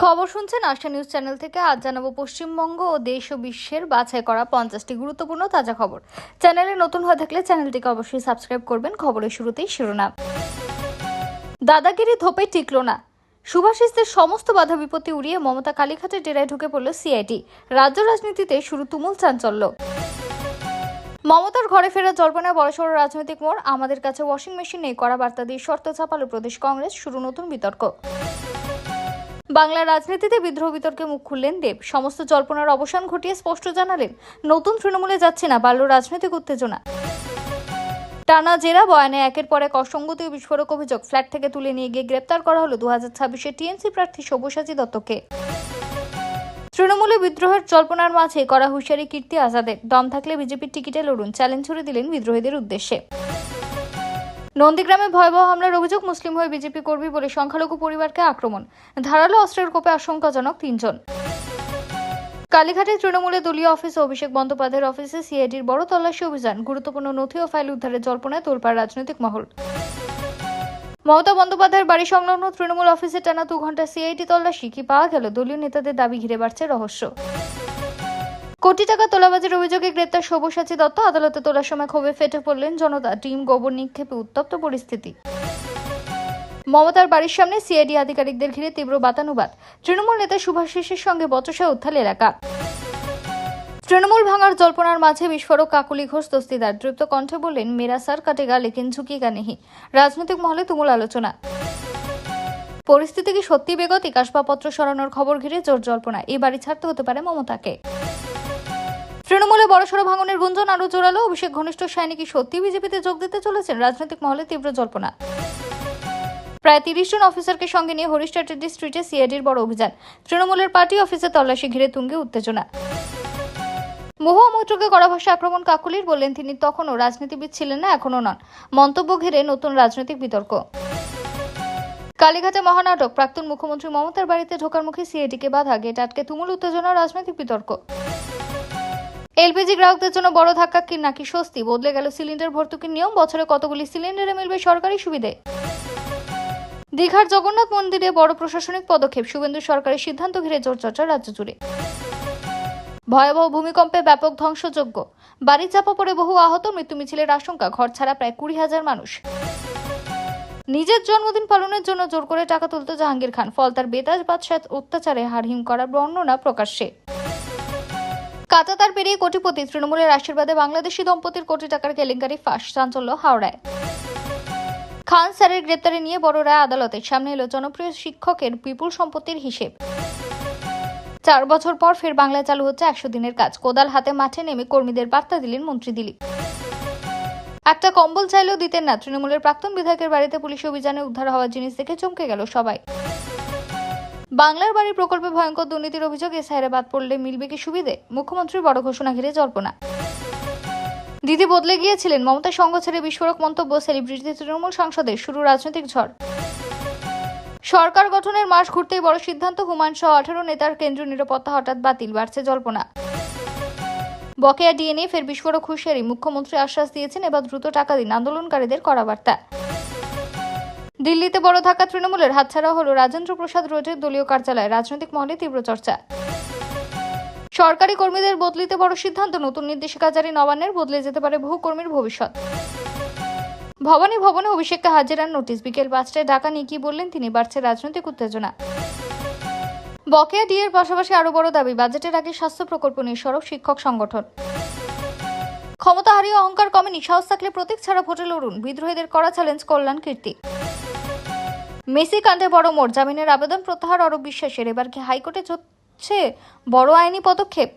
খবর শুনছেন আশা news channel থেকে। আজ জানাবো পশ্চিমবঙ্গ ও দেশ ও বিশ্বের বাছাই করা 50টি গুরুত্বপূর্ণ তাজা খবর। চ্যানেলে নতুন হয়ে থাকলে চ্যানেলটিকে অবশ্যই সাবস্ক্রাইব করবেন। খবরের শুরুতেই শিরোনাম। দাদাগিরি ধোপে টিকলো না, শুভাশিসদের সমস্ত বাধা বিপত্তি উড়িয়ে মমতা কালীঘাটের ডেরায় ঢুকে পড়ল সিআইডি। রাজ্য রাজনীতিতে শুরু তুমুল চাঞ্চল্য। মমতার ঘরে ফেরা জল্পনায় বড়সড় রাজনৈতিক মোড়। আমাদের কাছে ওয়াশিং মেশিন নেই করা বার্তা দিয়ে শর্ত চাপালো প্রদেশ কংগ্রেস। শুরু নতুন বিতর্ক। বাংলার রাজনীতিতে বিদ্রোহ বিতর্কে মুখ খুললেন দেব। সমস্ত জল্পনার অবসান ঘটিয়ে স্পষ্ট জানালেন, নতুন তৃণমূলে যাচ্ছে না, বাড়ল রাজনৈতিক উত্তেজনা। টানা জেরা বয়ানে একের পর এক অসঙ্গতি ও বিস্ফোরক অভিযোগ। ফ্ল্যাট থেকে তুলে নিয়ে গিয়ে গ্রেপ্তার করা হলো 2026-এ টিএমসি প্রার্থী সব্যসাচী দত্তকে। তৃণমূলে বিদ্রোহের জল্পনার মাঝে করা হুঁশিয়ারি কীর্তি আজাদের। দম থাকলে বিজেপির টিকিটে লড়ুন, চ্যালেঞ্জ ছুড়ে দিলেন বিদ্রোহীদের উদ্দেশ্যে। নন্দীগ্রামে ভয়াবহ হামলার অভিযোগ। মুসলিম হয়ে বিজেপি কর্মী বলে সংখ্যালঘু পরিবারকে আক্রমণ। ধারালো অস্ত্রের কোপে আশঙ্কাজনক 3 জন। কালীঘাটে তৃণমূলে দলীয় অফিস ও অভিষেক বন্দ্যোপাধ্যায়ের অফিসে সিআইডির বড় তল্লাশি অভিযান। গুরুত্বপূর্ণ নথি ও ফাইল উদ্ধারের জল্পনায় তোলপাড় রাজনৈতিক মহল। মমতা বন্দ্যোপাধ্যায়ের বাড়ি সংলগ্ন তৃণমূল অফিসে টানা 2 ঘন্টা সিআইডি তল্লাশি। কি পাওয়া গেল? দলীয় নেতাদের দাবি ঘিরে বাড়ছে রহস্য। কোটি টাকা তোলাবাজির অভিযোগে গ্রেপ্তার সব্যসাচী দত্ত। আদালতে তোলার সময় ক্ষোভে ফেটে পড়লেন জনতা। ডিম গোবর নিক্ষেপে উত্তপ্ত পরিস্থিতি। মমতার বাড়ির সামনে সিআইডি আধিকারিকদের ঘিরে তীব্র বাতানুবাদ। তৃণমূল নেতা শুভাশিসের সঙ্গে বচসা উত্থাল এলাকা। তৃণমূল ভাঙার জল্পনার মাঝে বিস্ফোরক কাকুলি ঘোষ দস্তিদার। দৃপ্ত কণ্ঠে বললেন, মেরা সার কাটেগা লেকিন ঝুঁকিগা নেহি। রাজনৈতিক মহলে তুমুল আলোচনা। পরিস্থিতি কি সত্যি বেগতিক? আসবাবপত্র সরানোর খবর ঘিরে জোর জল্পনা। এই বাড়ি ছাড়তে হতে পারে মমতাকে। তৃণমূলে বড়সড় ভাঙনের গুঞ্জন আরো জোরালো। অভিষেক ঘনিষ্ঠ সায়নী কি সত্যি বিজেপিতে যোগ দিতে চলেছেন? রাজনৈতিক মহলে তীব্র জল্পনা। প্রায় 30 জন অফিসারকে সঙ্গে নিয়ে হরিষ্টার টেডি স্ট্রিটে সিআইডির বড় অভিযান। তৃণমূলের পার্টি অফিসে তল্লাশি ঘিরে তুঙ্গে উত্তেজনা। মহুয়া মৈত্রকে কড়া ভাষায় আক্রমণ কাকুলির। বললেন, তিনি তখনও রাজনীতিবিদ ছিলেন না, এখনও নন। মন্তব্য ঘিরে নতুন রাজনৈতিক বিতর্ক। কালীঘাটে মহানাটক। প্রাক্তন মুখ্যমন্ত্রী মমতার বাড়িতে ঢোকার মুখে সিআইডিকে বাধা। গেট আটকে তুমুল উত্তেজনা, রাজনৈতিক বিতর্ক। এলপিজি গ্রাহকদের জন্য বড় ধাক্কা কি নাকি স্বস্তি? বদলে গেল সিলিন্ডার ভর্তুকির নিয়ম। বছরে কতগুলি সিলিন্ডারে মিলবে সরকারি সুবিধে। দীঘার জগন্নাথ মন্দিরে বড় প্রশাসনিক পদক্ষেপ। শুভেন্দু সরকারের সিদ্ধান্ত ঘিরে জোর চর্চা রাজ্য জুড়ে। ভয়াবহ ভূমিকম্পে ব্যাপক ধ্বংসযজ্ঞ। বাড়ি চাপা পড়ে বহু আহত। মৃত্যু মিছিলের আশঙ্কা। ঘর ছাড়া প্রায় 20,000 মানুষ। নিজের জন্মদিন পালনের জন্য জোর করে টাকা তুলত জাহাঙ্গীর খান। ফল তার বেতাজ বাদশাহ অত্যাচারে হাড়হিম করার বর্ণনা প্রকাশ্যে। কাঁচাতার পেরিয়ে কোটিপতি। তৃণমূলের আশীর্বাদে বাংলাদেশি দম্পতির কোটি টাকার কেলেঙ্কারি ফাঁস। চাঞ্চল্য হাওড়ায়। খান স্যারের গ্রেপ্তারি নিয়ে বড় রায় আদালতের সামনে এলো। জনপ্রিয় শিক্ষকের বিপুল সম্পত্তির হিসেব। 4 বছর পর ফের বাংলায় চালু হচ্ছে 100 দিনের কাজ। কোদাল হাতে মাঠে নেমে কর্মীদের বার্তা দিলেন মন্ত্রী দিলীপ। একটা কম্বল চাইলেও দিতেন না। তৃণমূলের প্রাক্তন বিধায়কের বাড়িতে পুলিশ অভিযানে উদ্ধার হওয়া জিনিস দেখে চমকে গেল সবাই। বাংলার বাড়ি প্রকল্পে ভয়ঙ্কর দুর্নীতির অভিযোগ। এসআইআরে বাদ পড়লে মিলবে কি সুবিধে? মুখ্যমন্ত্রীর বড় ঘোষণা ঘিরে জল্পনা। দিদি বদলে গিয়েছিলেন। মমতার সঙ্গ ছেড়ে বিস্ফোরক মন্তব্য। সেলিব্রিটি তৃণমূল সাংসদের। শুরু রাজনৈতিক ঝড়। সরকার গঠনের মাস ঘুরতেই বড় সিদ্ধান্ত। হুমায়ুন সহ 18 নেতার কেন্দ্রীয় নিরাপত্তা হঠাৎ বাতিল। বাড়ছে জল্পনা। বকেয়া ডিএনএ ফের বিস্ফোরক হুঁশিয়ারি। মুখ্যমন্ত্রী আশ্বাস দিয়েছেন, এবার দ্রুত টাকা দিন। আন্দোলনকারীদের কড়া বার্তা। দিল্লিতে বড় ধাক্কা তৃণমূলের। হাতছাড়া হলো রাজেন্দ্র প্রসাদ রোডের দলীয় কার্যালয়। রাজনৈতিক মহলে তীব্র চর্চা। সরকারি কর্মীদের বদলিতে বড় সিদ্ধান্ত। নতুন নির্দেশিকা জারি নবান্নের। বদলে যেতে পারে বহু কর্মীর ভবিষ্যৎ। ভবনে অভিষেককে হাজিরার নোটিশ। বিকেল 5টায় ঢাকা নিয়ে কি বললেন তিনি? বাড়ছে রাজনৈতিক উত্তেজনা। বকেয়া ডিএর পাশাপাশি আরো বড় দাবি। বাজেটের আগে স্বাস্থ্য প্রকল্প নিয়ে সরব শিক্ষক সংগঠন। ক্ষমতা হারিয়ে অহংকার কমেনি। সাহস থাকলে প্রতীক ছাড়া ভোটে লড়ুন। বিদ্রোহীদের করা চ্যালেঞ্জ কল্যাণ কীর্তি। মেসি কাণ্ডে বড় মোড়। জামিনের আবেদন প্রত্যাহার অরূপ বিশ্বাসের। এবার কি হাইকোর্টে চলছে বড় আইনি পদক্ষেপ?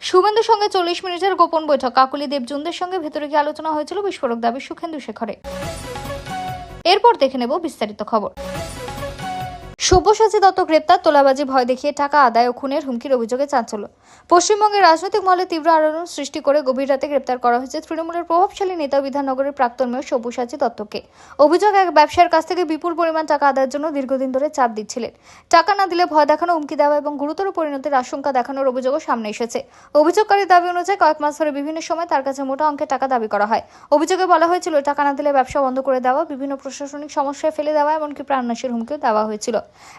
শুভেন্দুর সঙ্গে 40 মিনিটের গোপন বৈঠক। কাকুলি দেবজুনদের সঙ্গে ভেতরে গিয়ে আলোচনা হয়েছিল। বিস্ফোরক দাবি সুখেন্দু শেখরে। এরপর দেখে নেব বিস্তারিত খবর। সব্যসাচী দত্ত গ্রেপ্তার। তোলাবাজি, ভয় দেখিয়ে টাকা আদায় ও খুনের হুমকির অভিযোগে চাঞ্চল্য। পশ্চিমবঙ্গের রাজনৈতিক মহলে তীব্র আলোড়ন সৃষ্টি করে গভীর রাতে গ্রেপ্তার করা হয়েছে তৃণমূলের প্রভাবশালী নেতা বিধাননগরের প্রাক্তন মেয়র সব্যসাচী দত্তকে। অভিযোগ, এক ব্যবসায়ীর কাছ থেকে বিপুল পরিমাণ টাকা আদায়ের জন্য দীর্ঘদিন ধরে চাপ দিচ্ছিলেন। টাকা না দিলে ভয় দেখানো, হুমকি দেওয়া এবং গুরুতর পরিণতির আশঙ্কা দেখানোর অভিযোগও সামনে এসেছে। অভিযোগকারীর দাবি অনুযায়ী কয়েক মাস ধরে বিভিন্ন সময় তার কাছে মোটা অঙ্কের টাকা দাবি করা হয়। অভিযোগে বলা হয়েছিল, টাকা না দিলে ব্যবসা বন্ধ করে দেওয়া, বিভিন্ন প্রশাসনিক সমস্যায় ফেলে দেওয়া, এমনকি প্রাণনাশের হুমকিও দেওয়া হয়েছিল।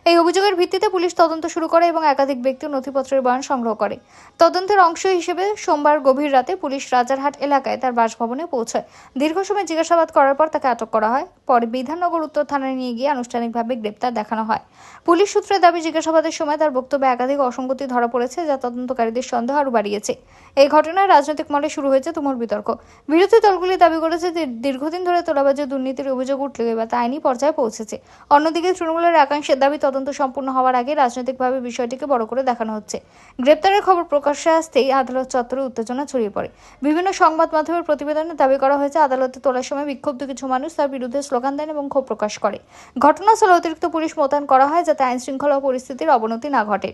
এই অভিযোগের ভিত্তিতে পুলিশ তদন্ত শুরু করে এবং একাধিক ব্যক্তির নথিপত্রের বয়ান সংগ্রহ করে। তদন্তের অংশ হিসেবে সোমবার গভীর রাতে পুলিশ রাজারহাট এলাকায় তার বাসভবনে পৌঁছায়। দীর্ঘ সময় জিজ্ঞাসাবাদ করার পর তাকে আটক করা হয়। পরে বিধাননগর উত্তর থানায় নিয়ে গিয়ে আনুষ্ঠানিকভাবে গ্রেপ্তার দেখানো হয়। পুলিশ সূত্রে দাবি, জিজ্ঞাসাবাদের সময় তার বক্তব্যে একাধিক অসঙ্গতি ধরা পড়েছে, যা তদন্তকারীদের সন্দেহ আরও বাড়িয়েছে। এই ঘটনায় রাজনৈতিক মহলে শুরু হয়েছে তুমুল বিতর্ক। বিরোধী দলগুলি দাবি করেছে যে দীর্ঘদিন ধরে তোলাবাজি দুর্নীতির অভিযোগ উঠলেও এবার তা আইনি পর্যায়ে পৌঁছেছে। অন্যদিকে তৃণমূলের একাংশের দাবি, তদন্ত সম্পূর্ণ হওয়ার আগে রাজনৈতিকভাবে বিষয়টিকে বড় করে দেখানো হচ্ছে। গ্রেপ্তারের খবর প্রকাশ্যে আসতেই আদালত চত্বরে উত্তেজনা ছড়িয়ে পড়ে। বিভিন্ন সংবাদ মাধ্যমের প্রতিবেদনে দাবি করা হয়েছে, আদালতে তোলার সময় বিক্ষুব্ধ কিছু মানুষ তার বিরুদ্ধে স্লোগান দেন এবং ক্ষোভ প্রকাশ করে। ঘটনাস্থলে অতিরিক্ত পুলিশ মোতায়েন করা হয় যাতে আইন শৃঙ্খলা পরিস্থিতির অবনতি না ঘটে।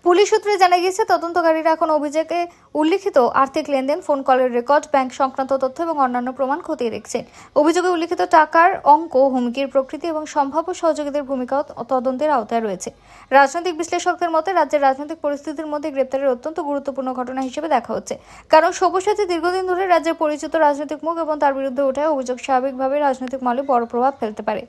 পুলিশ সূত্রে জানা গিয়েছে, তদন্তকারীরা এখন অভিযোগে উল্লিখিত আর্থিক লেনদেন, ফোন কলের রেকর্ড, ব্যাংক সংক্রান্ত তথ্য এবং অন্যান্য প্রমাণ খতিয়ে দেখছেন। অভিযোগে উল্লিখিত টাকার অঙ্ক, হুমকির প্রকৃতি এবং সম্ভাব্য সহযোগীদের ভূমিকাও তদন্তের আওতায় রয়েছে। রাজনৈতিক বিশ্লেষকদের মতে, রাজ্যের রাজনৈতিক পরিস্থিতির মধ্যে গ্রেপ্তারের অত্যন্ত গুরুত্বপূর্ণ ঘটনা হিসেবে দেখা হচ্ছে। কারণ সব্যসাচী দীর্ঘদিন ধরে রাজ্যের পরিচিত রাজনৈতিক মুখ এবং তার বিরুদ্ধে ওঠা অভিযোগ স্বাভাবিকভাবে রাজনৈতিক মহলে বড় প্রভাব ফেলতে পারে।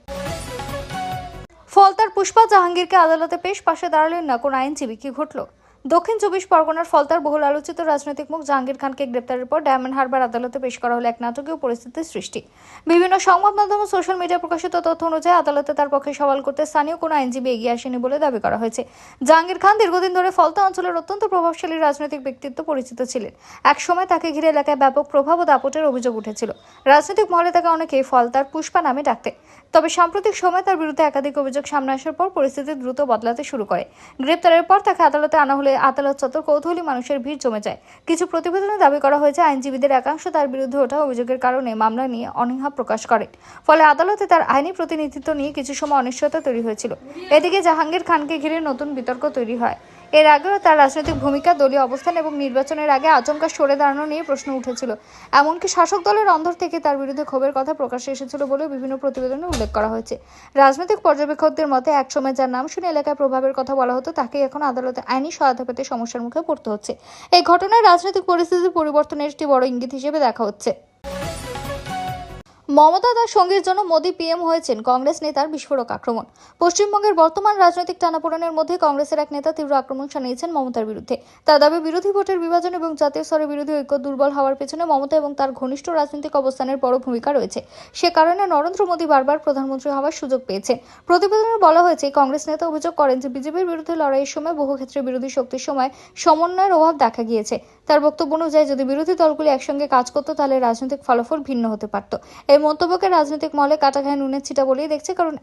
ফলতার পুষ্পা জাহাঙ্গীরকে আদালতে পেশ, পাশে দাঁড়ালেন না কোন আইনজীবী। কি ঘটল? দক্ষিণ 24 পরগনার ফলতার বহুল আলোচিত রাজনৈতিক মুখ জাহাঙ্গীর খানকে গ্রেপ্তারের পর ডায়মন্ড হারবার আদালতে পেশ করা হলে এক নাটকীয় পরিস্থিতির সৃষ্টি। বিভিন্ন সংবাদ মাধ্যম ও সোশ্যাল মিডিয়ায় প্রকাশিত তথ্য অনুযায়ী আদালতে তার পক্ষে সওয়াল করতে স্থানীয় কোনো আইনজীবী এগিয়ে আসেনি বলে দাবি করা হয়েছে। জাহাঙ্গীর খান দীর্ঘদিন ধরে ফলতা অঞ্চলের অত্যন্ত প্রভাবশালী রাজনৈতিক ব্যক্তিত্ব পরিচিত ছিলেন। একসময় তাকে ঘিরে এলাকায় ব্যাপক প্রভাব ও দাপটের অভিযোগ উঠেছিল। রাজনৈতিক মহলে তাকে অনেকেই ফলতার পুষ্পা নামে ডাকতে। তবে সাম্প্রতিক সময় তার বিরুদ্ধে একাধিক অভিযোগ সামনে আসার পর পরিস্থিতি দ্রুত বদলাতে শুরু করে। গ্রেপ্তারের পর তাকে আদালতে আনা হলে আদালত চত্বর কৌতূহলী মানুষের ভিড় জমে যায়। কিছু প্রতিবেদনে দাবি করা হয়েছে, আইনজীবীদের একাংশ তার বিরুদ্ধে ওঠা অভিযোগের কারণে মামলা নিয়ে অনীহা প্রকাশ করেন। ফলে আদালতে তার আইনি প্রতিনিধিত্ব নিয়ে কিছু সময় অনিশ্চয়তা তৈরি হয়েছিল। এদিকে জাহাঙ্গীর খানকে ঘিরে নতুন বিতর্ক তৈরি হয়। এর আগেও তার রাজনৈতিক ভূমিকা, দলীয় অবস্থান এবং নির্বাচনের আগে আচমকা সরে দাঁড়ানো নিয়ে প্রশ্ন উঠেছিল। এমনকি শাসক দলের অন্দর থেকে তার বিরুদ্ধে ক্ষোভের কথা প্রকাশ্যে এসেছিল বলেও বিভিন্ন প্রতিবেদনে উল্লেখ করা হয়েছে। রাজনৈতিক পর্যবেক্ষকদের মতে, একসময় যার নাম শুনে এলাকায় প্রভাবের কথা বলা হতো, তাকেই এখন আদালতে আইনি সহায়তা পেতে সমস্যার মুখে পড়তে হচ্ছে। এই ঘটনায় রাজনৈতিক পরিস্থিতির পরিবর্তনের একটি বড় ইঙ্গিত হিসেবে দেখা হচ্ছে। মমতা তার সঙ্গীর জন্য মোদি পিএম হয়েছেন, কংগ্রেস নেতার বিস্ফোরক আক্রমণ। পশ্চিমবঙ্গের বর্তমান রাজনৈতিক টানাপোড়েনের মধ্যে কংগ্রেসের এক নেতা তীব্র আক্রমণ শানিয়েছেন মমতার বিরুদ্ধে। তার দাবি, বিরোধী ভোটের বিভাজন এবং জাতীয় স্তরে বিরোধী ঐক্য দুর্বল হওয়ার পেছনে মমতা এবং তার ঘনিষ্ঠ রাজনৈতিক অবস্থানের বড় ভূমিকা রয়েছে। সে কারণে নরেন্দ্র মোদি বারবার প্রধানমন্ত্রী হওয়ার সুযোগ পেয়েছেন। প্রতিবেদনে বলা হয়েছে, কংগ্রেস নেতা অভিযোগ করেন যে বিজেপির বিরুদ্ধে লড়াইয়ের সময় বহু ক্ষেত্রে বিরোধী শক্তির সময় সমন্বয়ের অভাব দেখা গিয়েছে। তার বক্তব্য অনুযায়ী, যদি বিরোধী দলগুলি একসঙ্গে কাজ করত তাহলে রাজনৈতিক ফলাফল ভিন্ন হতে পারত। এই মন্তব্যকে রাজনৈতিক মহলে কাটা ঘায়ে নুনের ছিটা বলেই দেখছে, কারণ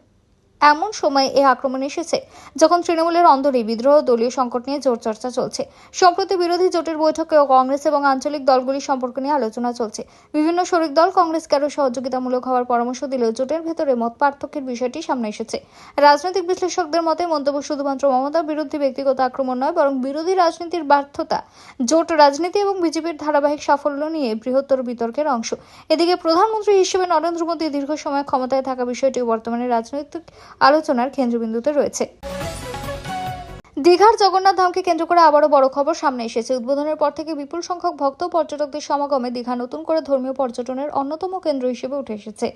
এমন সময় এই আক্রমণ এসেছে যখন তৃণমূলের অন্দরেই বিদ্রোহ, দলীয় সংকট নিয়ে জোর চর্চা চলছে। সম্প্রতি বিরোধী জোটের বৈঠকে কংগ্রেস এবং আঞ্চলিক দলগুলির সম্পর্ক নিয়ে আলোচনা চলছে। বিভিন্ন শরিক দল কংগ্রেসকে আরও সহযোগিতামূলক হওয়ার পরামর্শ দিলেও জোটের ভেতরে মত পার্থক্যের বিষয়টি সামনে এসেছে। রাজনৈতিক বিশ্লেষকদের মতে, মন্তব্য শুধুমাত্র মমতার বিরুদ্ধে ব্যক্তিগত আক্রমণ নয়, বরং বিরোধী রাজনীতির ব্যর্থতা, জোট রাজনীতি এবং বিজেপির ধারাবাহিক সাফল্য নিয়ে বৃহত্তর বিতর্কের অংশ। এদিকে প্রধানমন্ত্রী হিসেবে নরেন্দ্র মোদী দীর্ঘ সময় ক্ষমতায় থাকা বিষয়টিও বর্তমানে রাজনৈতিক আলোচনার কেন্দ্রবিন্দুতে রয়েছে। দীঘার জগন্নাথ ধামকে কেন্দ্র করে আবারও বড় খবর সামনে এসেছে। উদ্বোধনের পর থেকে বিপুল সংখ্যক ভক্ত ও পর্যটকদের সমাগমে দীঘা নতুন করে ধর্মীয় পর্যটনের অন্যতম কেন্দ্র হিসেবে উঠে এসেছে।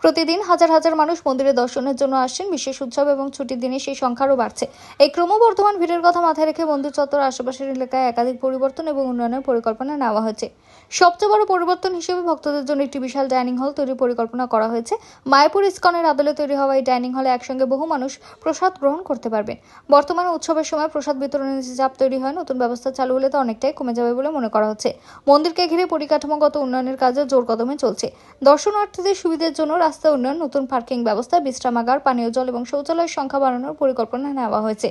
প্রতিদিন হাজার হাজার মানুষ মন্দিরে দর্শনের জন্য আসছেন। বিশেষ উৎসব এবং ছুটির দিনে সেই সংখ্যা আরও বাড়ছে। এই ক্রমবর্ধমান ভিড়ের কথা মাথায় রেখে মন্দির চত্বর আশেপাশের এলাকায় একাধিক পরিবর্তন এবং উন্নয়নের পরিকল্পনা নেওয়া হয়েছে। সবচেয়ে বড় পরিবর্তন হিসেবে ভক্তদের জন্য একটি বিশাল ডাইনিং হল তৈরির পরিকল্পনা করা হয়েছে। মায়াপুর ইস্কনের আদলে তৈরি হওয়া এই ডাইনিং হলে একসঙ্গে বহু মানুষ প্রসাদ গ্রহণ করতে পারবেন। বর্তমানে উৎসবের সময় প্রসাদ বিতরণের যে চাপ তৈরি হয়, নতুন ব্যবস্থা চালু হলে তা অনেকটাই কমে যাবে বলে মনে করা হচ্ছে। মন্দিরকে ঘিরে পরিকাঠামোগত উন্নয়নের কাজে জোর কদমে চলছে। দর্শনার্থীদের সুবিধার জন্য রাস্তা উন্নয়ন, নতুন পার্কিং ব্যবস্থা, বিশ্রামাগার, পানীয় জল এবং শৌচালয়ের সংখ্যা বাড়ানোর পরিকল্পনা নেওয়া হয়েছে।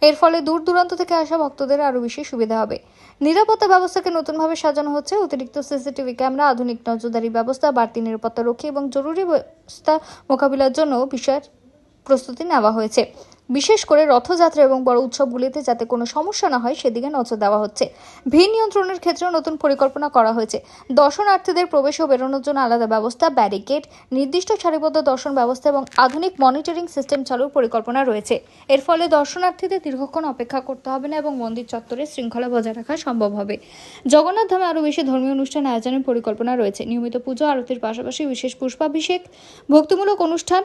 এর ফলে দূর দূরান্ত থেকে আসা ভক্তদের আরও বেশি সুবিধা হবে। নিরাপত্তা ব্যবস্থাকে নতুনভাবে সাজানো হচ্ছে। অতিরিক্ত সিসিটিভি ক্যামেরা, আধুনিক নজরদারি ব্যবস্থা, বাড়তি নিরাপত্তা রক্ষী এবং জরুরি ব্যবস্থা মোকাবিলার জন্য বিশেষ প্রস্তুতি নেওয়া হয়েছে। বিশেষ করে রথযাত্রা এবং বড় উৎসবগুলিতে যাতে কোনো সমস্যা না হয় সেদিকে নজর দেওয়া হচ্ছে। ভিড় নিয়ন্ত্রণের ক্ষেত্রেও নতুন পরিকল্পনা করা হয়েছে। দর্শনার্থীদের প্রবেশ ও বেরোনোর জন্য আলাদা ব্যবস্থা, ব্যারিকেড, নির্দিষ্ট সারিবদ্ধ দর্শন ব্যবস্থা এবং আধুনিক মনিটরিং সিস্টেম চালুর পরিকল্পনা রয়েছে। এর ফলে দর্শনার্থীদের দীর্ঘক্ষণ অপেক্ষা করতে হবে না এবং মন্দির চত্বরে শৃঙ্খলা বজায় রাখা সম্ভব হবে। জগন্নাথ ধামে আরও বেশি ধর্মীয় অনুষ্ঠান আয়োজনের পরিকল্পনা রয়েছে। নিয়মিত পুজো আরতির পাশাপাশি বিশেষ পুষ্পাভিষেক, ভক্তিমূলক অনুষ্ঠান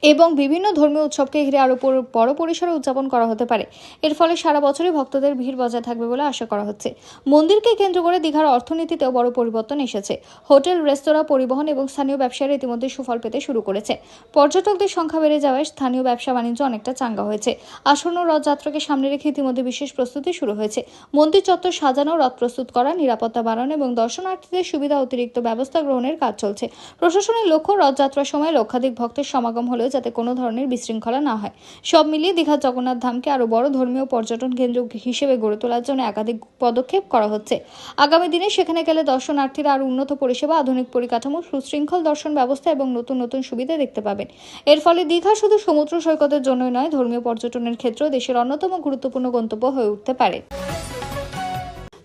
এবং বিভিন্ন ধর্মীয় উৎসবকে ঘিরে আরও বড় পরিসরে উদযাপন করা হতে পারে। এর ফলে সারা বছরই ভক্তদের ভিড় বজায় থাকবে বলে আশা করা হচ্ছে। মন্দিরকে কেন্দ্র করে দীঘার অর্থনীতিতেও বড় পরিবর্তন এসেছে। হোটেল, রেস্তোরাঁ, পরিবহন এবং স্থানীয় ব্যবসায়ীরা ইতিমধ্যে সুফল পেতে শুরু করেছে। পর্যটকদের সংখ্যা বেড়ে যাওয়ায় স্থানীয় ব্যবসা বাণিজ্য অনেকটা চাঙ্গা হয়েছে। আসন্ন রথযাত্রাকে সামনে রেখে ইতিমধ্যে বিশেষ প্রস্তুতি শুরু হয়েছে। মন্দির চত্বর সাজানো, রথ প্রস্তুত করা, নিরাপত্তা বাড়ানো এবং দর্শনার্থীদের সুবিধা অতিরিক্ত ব্যবস্থা গ্রহণের কাজ চলছে। প্রশাসনের লক্ষ্য রথযাত্রার সময় লক্ষাধিক ভক্তের সমাগম হলেও যাতে কোনো ধরনের বিশৃঙ্খলা না হয়। সব মিলিয়ে দীঘার জগন্নাথ ধামকে আরও বড় ধর্মীয় পর্যটন কেন্দ্র হিসেবে গড়ে তোলার জন্য একাধিক পদক্ষেপ করা হচ্ছে। আগামী দিনে সেখানে গেলে দর্শনার্থীরা আরও উন্নত পরিষেবা, আধুনিক পরিকাঠামো, সুশৃঙ্খল দর্শন ব্যবস্থা এবং নতুন নতুন সুবিধা দেখতে পাবেন। এর ফলে দীঘা শুধু সমুদ্র সৈকতের জন্যই নয়, ধর্মীয় পর্যটনের ক্ষেত্রেও দেশের অন্যতম গুরুত্বপূর্ণ গন্তব্য হয়ে উঠতে পারে।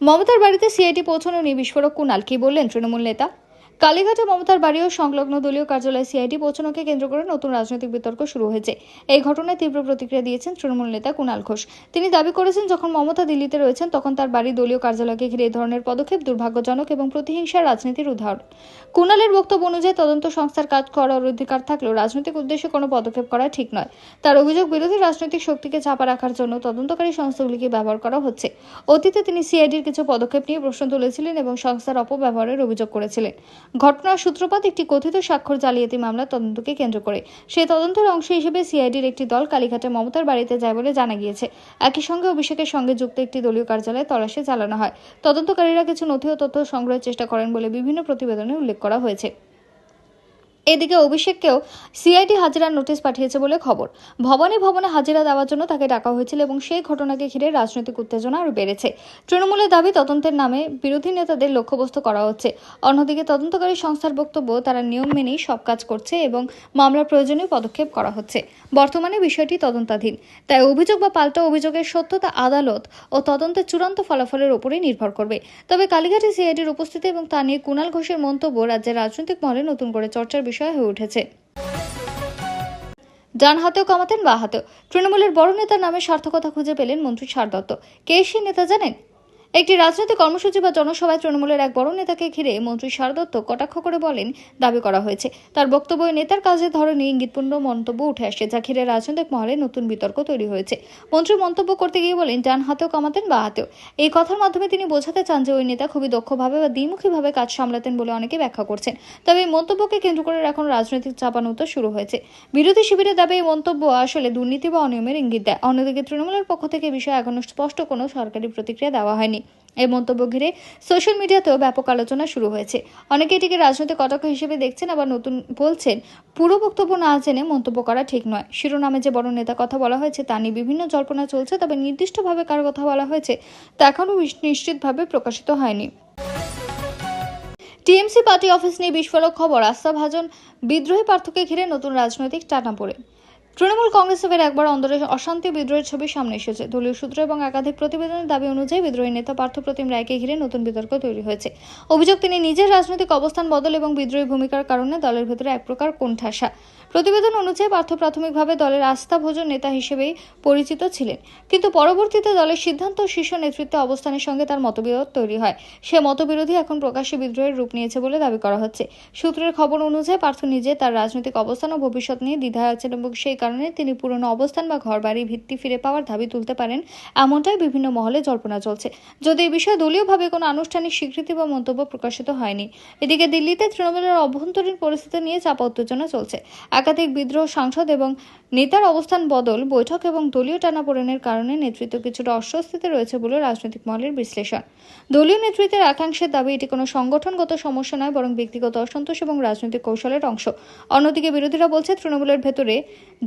মমতার বাড়িতে সিআইডি পৌঁছানো নিয়ে বিস্ফোরক কুণাল, কি বললেন তৃণমূল নেতা? কালীঘাটে মমতার বাড়ি ও সংলগ্ন দলীয় কার্যালয়ে সিআইডি পৌঁছানোকে কেন্দ্র করে নতুন রাজনৈতিক বিতর্ক শুরু হয়েছে। এই ঘটনায় তীব্র প্রতিক্রিয়া দিয়েছেন তৃণমূল নেতা কুণাল ঘোষ। তিনি দাবি করেছেন, যখন মমতা দিল্লিতে রয়েছেন তখন তার বাড়ি দলীয় কার্যালয়কে ঘিরে এই ধরনের পদক্ষেপ দুর্ভাগ্যজনক এবং প্রতিহিংসার রাজনীতির উদাহরণ। কুণালের বক্তব্য অনুযায়ী তদন্ত সংস্থার কাজ করার অধিকার থাকলেও রাজনৈতিক উদ্দেশ্যে কোনো পদক্ষেপ করা ঠিক নয়। তার অভিযোগ, বিরোধী রাজনৈতিক শক্তিকে চাপা রাখার জন্য তদন্তকারী সংস্থাগুলিকে ব্যবহার করা হচ্ছে। অতীতে তিনি সিআইডির কিছু পদক্ষেপ নিয়ে প্রশ্ন তুলেছিলেন এবং সংস্থার অপব্যবহারের অভিযোগ করেছিলেন। ঘটনার সূত্রপাত একটি কথিত স্বাক্ষর জালিয়াতি মামলার তদন্তকে কেন্দ্র করে। সেই তদন্তের অংশ হিসেবে সিআইডির একটি দল কালীঘাটে মমতার বাড়িতে যায় বলে জানা গিয়েছে। একই সঙ্গে অভিষেকের সঙ্গে যুক্ত একটি দলীয় কার্যালয়ে তল্লাশি চালানো হয়। তদন্তকারীরা কিছু নথি ও তথ্য সংগ্রহের চেষ্টা করেন বলে বিভিন্ন প্রতিবেদনে উল্লেখ করা হয়েছে। এদিকে অভিষেককেও সিআইডি হাজিরার নোটিশ পাঠিয়েছে বলে খবর। ভবনে হাজিরা দেওয়ার জন্য তাকে ডাকা হয়েছিল এবং সেই ঘটনাকে ঘিরে রাজনৈতিক উত্তেজনা আরও বেড়েছে। তৃণমূলের দাবি, তদন্তের নামে বিরোধী নেতাদের লক্ষ্যবস্তু করা হচ্ছে। অন্যদিকে তদন্তকারী সংস্থার বক্তব্য, তারা নিয়ম মেনেই সব কাজ করছে এবং মামলার প্রয়োজনীয় পদক্ষেপ করা হচ্ছে। বর্তমানে বিষয়টি তদন্তাধীন, তাই অভিযোগ বা পাল্টা অভিযোগের সত্যতা আদালত ও তদন্তের চূড়ান্ত ফলাফলের উপরেই নির্ভর করবে। তবে কালীঘাটে সিআইডির উপস্থিতি এবং তা নিয়ে কুণাল ঘোষের মন্তব্য রাজ্যের রাজনৈতিক মহলে নতুন করে চর্চার বিষয় হয়ে উঠেছে। ডান হাতেও কামাতেন বাঁ হাতেও, তৃণমূলের বড় নেতার নামে সার্থকতা খুঁজে পেলেন মন্ত্রী ষাট দত্ত। কে সেই নেতা জানেন? একটি রাজনৈতিক কর্মসূচি বা জনসভায় তৃণমূলের এক বড় নেতাকে ঘিরে মন্ত্রী ষাট দত্ত কটাক্ষ করে বলেন, দাবি করা হয়েছে তার বক্তব্য নেতার কাজের ধরনে ইঙ্গিতপূর্ণ মন্তব্য উঠে আসে, যা ঘিরে রাজনৈতিক মহলে নতুন বিতর্ক তৈরি হয়েছে। মন্ত্রী মন্তব্য করতে গিয়ে বলেন, ডান হাতেও কামাতেন বাঁ হাতেও। এই কথার মাধ্যমে তিনি বোঝাতে চান যে ওই নেতা খুবই দক্ষভাবে বা দ্বিমুখীভাবে কাজ সামলাতেন বলে অনেকে ব্যাখ্যা করছেন। তবে এই মন্তব্যকে কেন্দ্র করে এখন রাজনৈতিক চাপানুতো শুরু হয়েছে। বিরোধী শিবিরের দাবি, এই মন্তব্য আসলে দুর্নীতি বা অনিয়মের ইঙ্গিত দেয়। অন্যদিকে তৃণমূলের পক্ষ থেকে বিষয়ে এখনো স্পষ্ট কোনো সরকারি প্রতিক্রিয়া দেওয়া হয়নি। এই মন্তব্য ঘিরে সোশ্যাল মিডিয়াতেও ব্যাপক আলোচনা শুরু হয়েছে। অনেকে এটিকে রাজনৈতিক কটাক্ষ হিসেবে দেখছেন, আবার নতুন বলছেন পুরো বক্তব্য না জেনে মন্তব্য করা ঠিক নয়। শিরোনামে যে বড় নেতা কথা বলা হয়েছে তা নিয়ে বিভিন্ন জল্পনা চলছে, তবে নির্দিষ্টভাবে কার কথা বলা হয়েছে তা এখনও নিশ্চিতভাবে প্রকাশিত হয়নি। টিএমসি পার্টি অফিস নিয়ে বিস্ফোরক খবর, আস্থাভাজন বিদ্রোহী প্রার্থীকে ঘিরে নতুন রাজনৈতিক টানাপোড়েন। তৃণমূল কংগ্রেসের একবার অন্দরে অশান্তি বিদ্রোহের ছবি সামনে এসেছে। দলীয় সূত্র এবং একাধিক প্রতিবেদনের দাবি অনুযায়ী বিদ্রোহী নেতা পার্থপ্রতিম রায়কে ঘিরে নতুন বিতর্ক তৈরি হয়েছে। অভিযোগ, তিনি নিজের রাজনৈতিক অবস্থান বদল এবং বিদ্রোহী ভূমিকার কারণে দলের ভেতরে এক প্রকার কোণঠাসা। প্রতিবেদন অনুযায়ী পার্থ প্রাথমিকভাবে দলের আস্থাভোজন নেতা হিসেবেই পরিচিত ছিলেন, কিন্তু পরবর্তীতে দলের সিদ্ধান্ত ও শীর্ষ নেতৃত্বে অবস্থানের সঙ্গে তার মতবিরোধ তৈরি হয়। সে মতবিরোধী এখন প্রকাশ্যে বিদ্রোহের রূপ নিয়েছে বলে দাবি করা হচ্ছে। সূত্রের খবর অনুযায়ী পার্থ নিজে তার রাজনৈতিক অবস্থান ও ভবিষ্যৎ নিয়ে দ্বিধায় আছেন এবং সেই কারণে তিনি পুরনো অবস্থান বা ঘরবাড়ি ভিত্তি ফিরে পাওয়ার দাবি তুলতে পারেন, এমনটাই বিভিন্ন মহলে জল্পনা চলছে। যদি এই বিষয়ে দলীয়ভাবে কোনো আনুষ্ঠানিক স্বীকৃতি বা মন্তব্য প্রকাশিত হয়নি। এদিকে দিল্লিতে তৃণমূলের অভ্যন্তরীণ পরিস্থিতি নিয়ে চাপা উত্তেজনা চলছে। একাধিক বিদ্রোহ সাংসদ এবং নেতার অবস্থান বদল, বৈঠক এবং দলীয় টানাপোড়েনের কারণে নেতৃত্ব কিছুটা অস্বস্তিতে রয়েছে বলে রাজনৈতিক মহলের বিশ্লেষণ। দলীয় নেতৃত্বের একাংশের দাবি, এটি কোনো সংগঠনগত সমস্যা নয়, বরং ব্যক্তিগত অসন্তোষ এবং রাজনৈতিক কৌশলের অংশ। অন্যদিকে বিরোধীরা বলছে, তৃণমূলের ভেতরে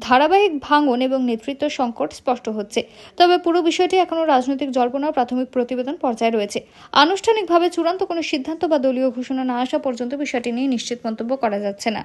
ধারাবাহিক ভাঙন এবং নেতৃত্ব সংকট স্পষ্ট হচ্ছে। তবে পুরো বিষয়টি এখনও রাজনৈতিক জল্পনার প্রাথমিক প্রতিবেদন পর্যায়ে রয়েছে। আনুষ্ঠানিকভাবে চূড়ান্ত কোনো সিদ্ধান্ত বা দলীয় ঘোষণা না আসা পর্যন্ত বিষয়টি নিয়ে নিশ্চিত মন্তব্য করা যাচ্ছে না।